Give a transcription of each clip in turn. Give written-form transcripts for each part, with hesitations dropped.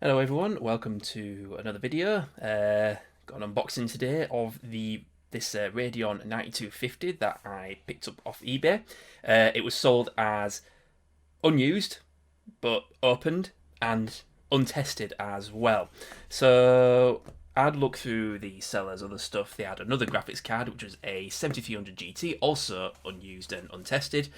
Hello everyone, welcome to another video. Got an unboxing today of this Radeon 9250 that I picked up off eBay. It was sold as unused, but opened and untested as well. So I'd look through the seller's other stuff. They had another graphics card, which was a 7300 GT, also unused and untested.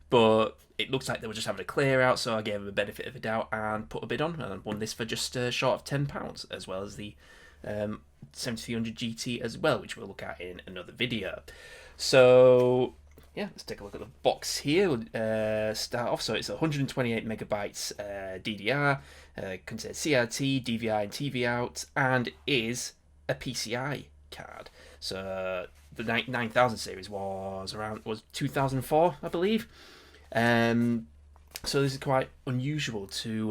But it looks like they were just having a clear out, so I gave them a benefit of the doubt and put a bid on, and won this for just short of £10, as well as the 7300 GT as well, which we'll look at in another video. So yeah, let's take a look at the box here. We'll start off. So it's 128 megabytes DDR, contains CRT, DVI, and TV out, and is a PCI card. So the 9000 series was 2004, I believe. So this is quite unusual to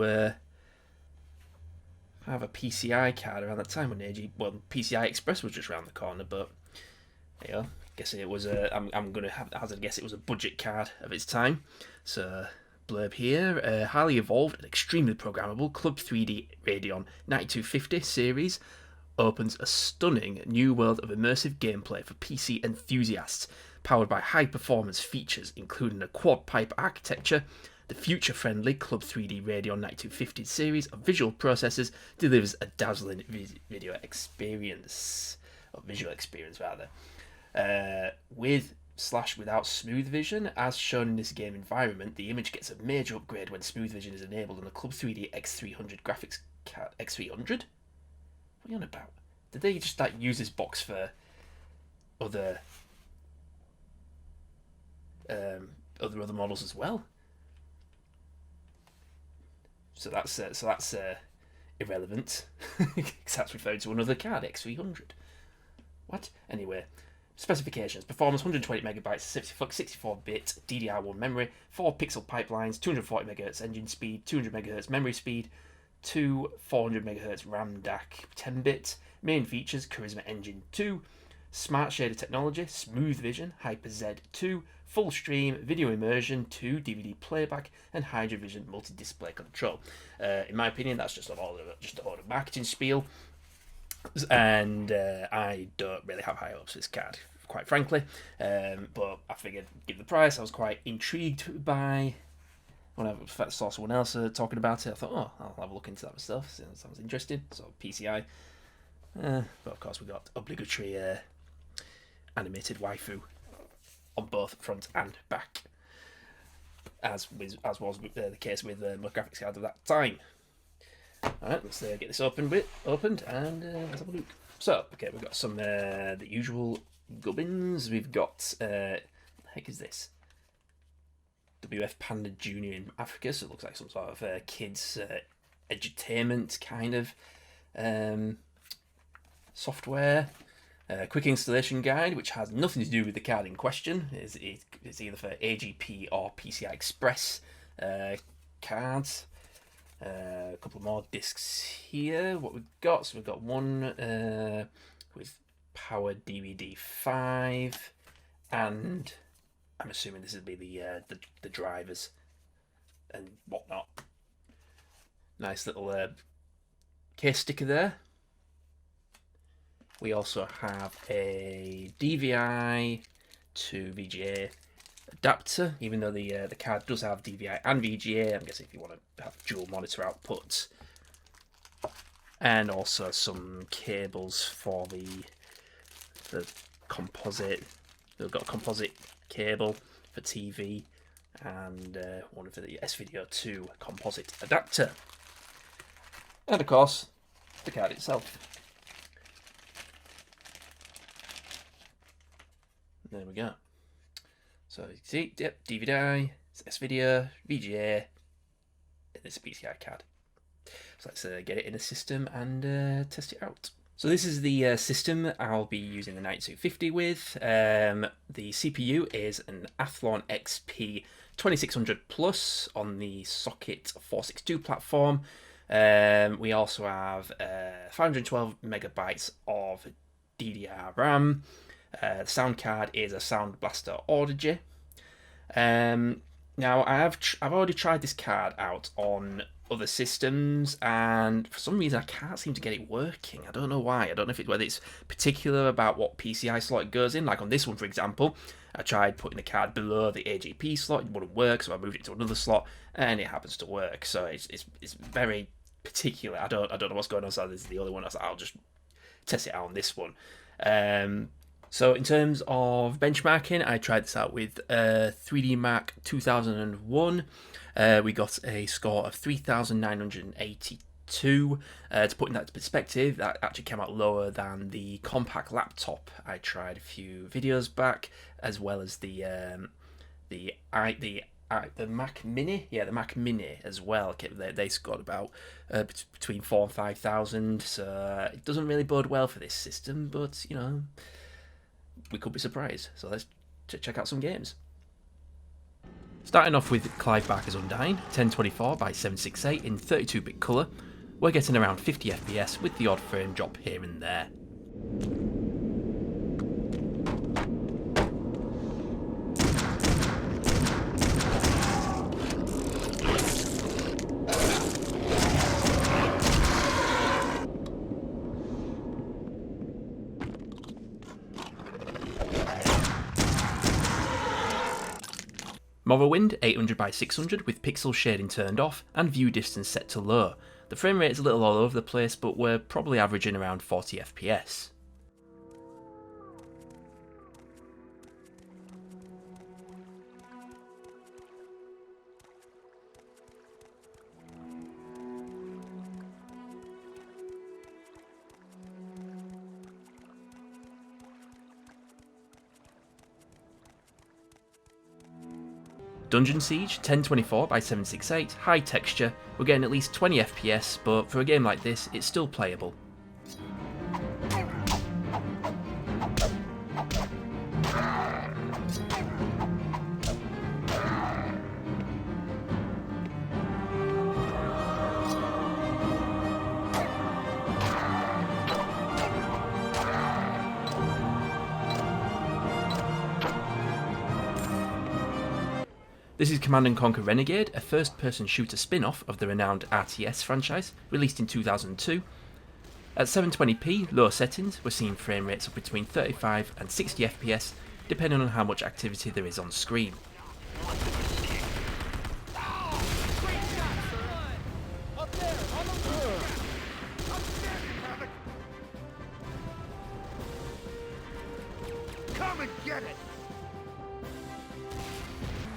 have a PCI card around that time when PCI Express was just around the corner. But you know, I guess it was I'm gonna hazard a guess it was a budget card of its time. So blurb here: highly evolved and extremely programmable Club 3D Radeon 9250 series opens a stunning new world of immersive gameplay for PC enthusiasts, powered by high-performance features including a quad-pipe architecture. The future-friendly Club 3D Radeon 9250 series of visual processors delivers a dazzling visual experience, with/without smooth vision. As shown in this game environment, the image gets a major upgrade when smooth vision is enabled on the Club 3D X300 graphics card. X300? What are you on about? Did they just use this box for other models as well? So that's irrelevant. Because that's referring to another card, X300. What? Anyway, specifications: performance 120 megabytes, 64-bit DDR1 memory, 4 pixel pipelines, 240 MHz engine speed, 200 MHz memory speed, 400 MHz RAM DAC 10-bit. Main features: Charisma Engine 2, Smart Shader Technology, Smooth Vision, Hyper Z2, Full Stream, Video Immersion, 2 DVD playback, and Hydra Vision multi-display control. In my opinion, that's just a lot of marketing spiel, and I don't really have high hopes for this card, quite frankly. But I figured, given the price, I was quite intrigued by. When I saw someone else talking about it, I thought, oh, I'll have a look into that myself. Sounds interesting. So PCI, but of course we got obligatory animated waifu on both front and back, as was the case with my graphics card at that time. All right, let's get this opened and let's have a look. So, okay, we've got some the usual gubbins. We've got the heck is this? WF Panda Junior in Africa, so it looks like some sort of kids edutainment kind of software. Quick installation guide, which has nothing to do with the card in question. It's either for AGP or PCI Express cards. A couple more discs here. What we've got? So we've got one with Power DVD 5, and I'm assuming this would be the drivers and whatnot. Nice little case sticker there. We also have a DVI to VGA adapter, even though the card does have DVI and VGA. I'm guessing if you want to have dual monitor outputs, and also some cables for the composite. They've got a composite cable for TV and one for the S-Video 2 composite adapter, and of course the card itself. There we go. So you can see, yep, DVD, S-Video, VGA, and it's a PCI card. So let's get it in the system and test it out. So this is the system I'll be using the 9250 with. The CPU is an Athlon XP 2600 Plus on the Socket 462 platform. We also have 512 megabytes of DDR RAM. The sound card is a Sound Blaster Audigy. Now I've already tried this card out on other systems, and for some reason I can't seem to get it working. I don't know why. I don't know whether it's particular about what PCI slot it goes in. Like on this one, for example, I tried putting the card below the AGP slot, it wouldn't work, so I moved it to another slot, and it happens to work. So it's very particular. I don't know what's going on. So this is the other one. I was like, I'll just test it out on this one. So in terms of benchmarking, I tried this out with 3D Mark 2001. We got a score of 3,982. To put in that perspective, that actually came out lower than the compact laptop I tried a few videos back, as well as the Mac Mini. Yeah, the Mac Mini as well. They scored about between 4,000 and 5,000. So it doesn't really bode well for this system, but you know, we could be surprised. So let's check out some games. Starting off with Clive Barker's Undying, 1024 by 768 in 32-bit colour. We're getting around 50 FPS with the odd frame drop here and there. Morrowind, 800 by 600 with pixel shading turned off and view distance set to low. The frame rate is a little all over the place, but we're probably averaging around 40 FPS. Dungeon Siege, 1024 by 768, high texture, we're getting at least 20 FPS, but for a game like this, it's still playable. This is Command & Conquer Renegade, a first-person shooter spin-off of the renowned RTS franchise, released in 2002. At 720p, low settings, we're seeing frame rates of between 35 and 60 FPS, depending on how much activity there is on screen. Come and get it!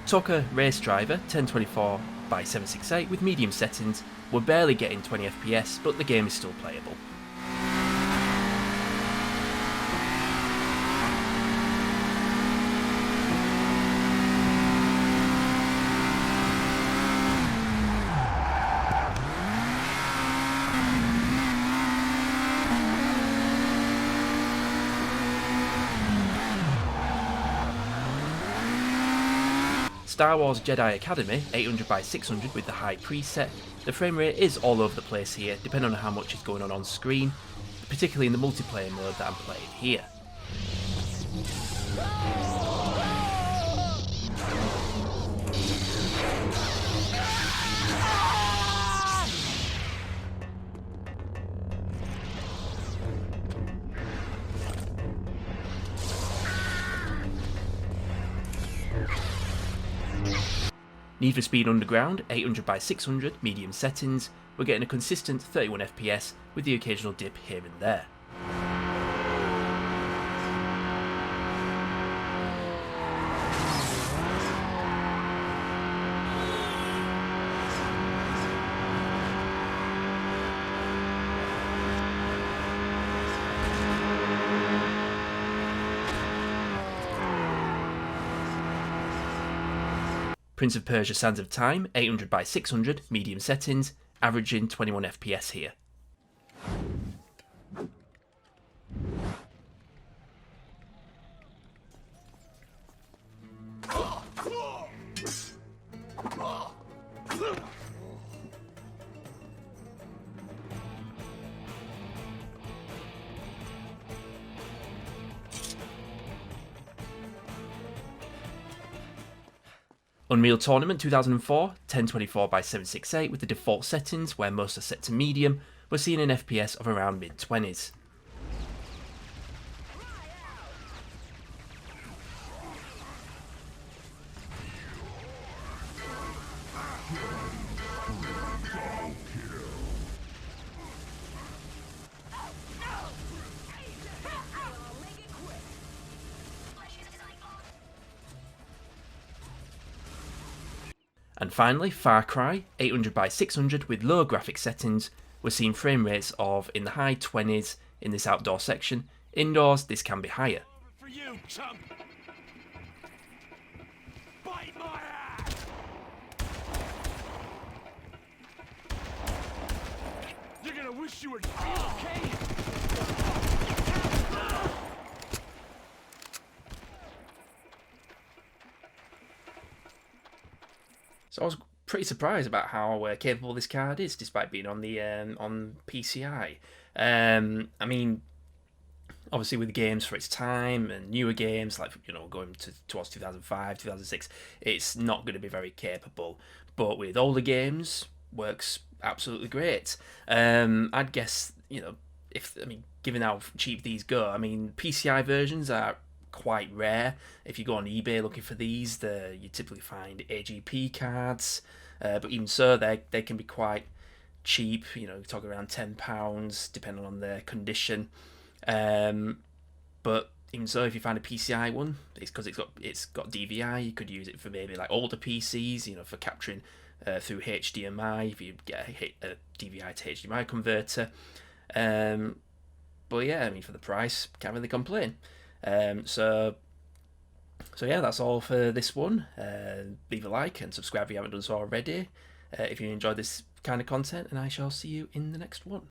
Tucker Race Driver 1024 by 768 with medium settings. We're barely getting 20 FPS, but the game is still playable. Star Wars Jedi Academy 800 by 600 with the high preset. The frame rate is all over the place here, depending on how much is going on screen, particularly in the multiplayer mode that I'm playing here. Need for Speed Underground, 800 by 600, medium settings, we're getting a consistent 31 FPS with the occasional dip here and there. Prince of Persia Sands of Time, 800 by 600, medium settings, averaging 21 FPS here. Unreal Tournament 2004, 1024 by 768 with the default settings where most are set to medium, we're seeing an FPS of around mid-20s. And finally, Far Cry 800 by 600 with low graphic settings. We're seeing frame rates of in the high 20s in this outdoor section. Indoors, this can be higher. For you, chump. Bite my ass. You're gonna wish you were okay. So I was pretty surprised about how capable this card is, despite being on the on PCI. I mean, obviously with games for its time and newer games, like going towards 2005, 2006, it's not going to be very capable. But with older games, works absolutely great. I'd guess given how cheap these go, I mean PCI versions are quite rare. If you go on eBay looking for these, you typically find AGP cards, but even so, they can be quite cheap. Talk around £10 depending on their condition. But even so, if you find a PCI one, it's because it's got DVI. You could use it for maybe like older PCs, for capturing through HDMI if you get a DVI to HDMI converter. But yeah, I mean for the price, can't really complain. So yeah, that's all for this one. Leave a like and subscribe if you haven't done so already if you enjoyed this kind of content, and I shall see you in the next one.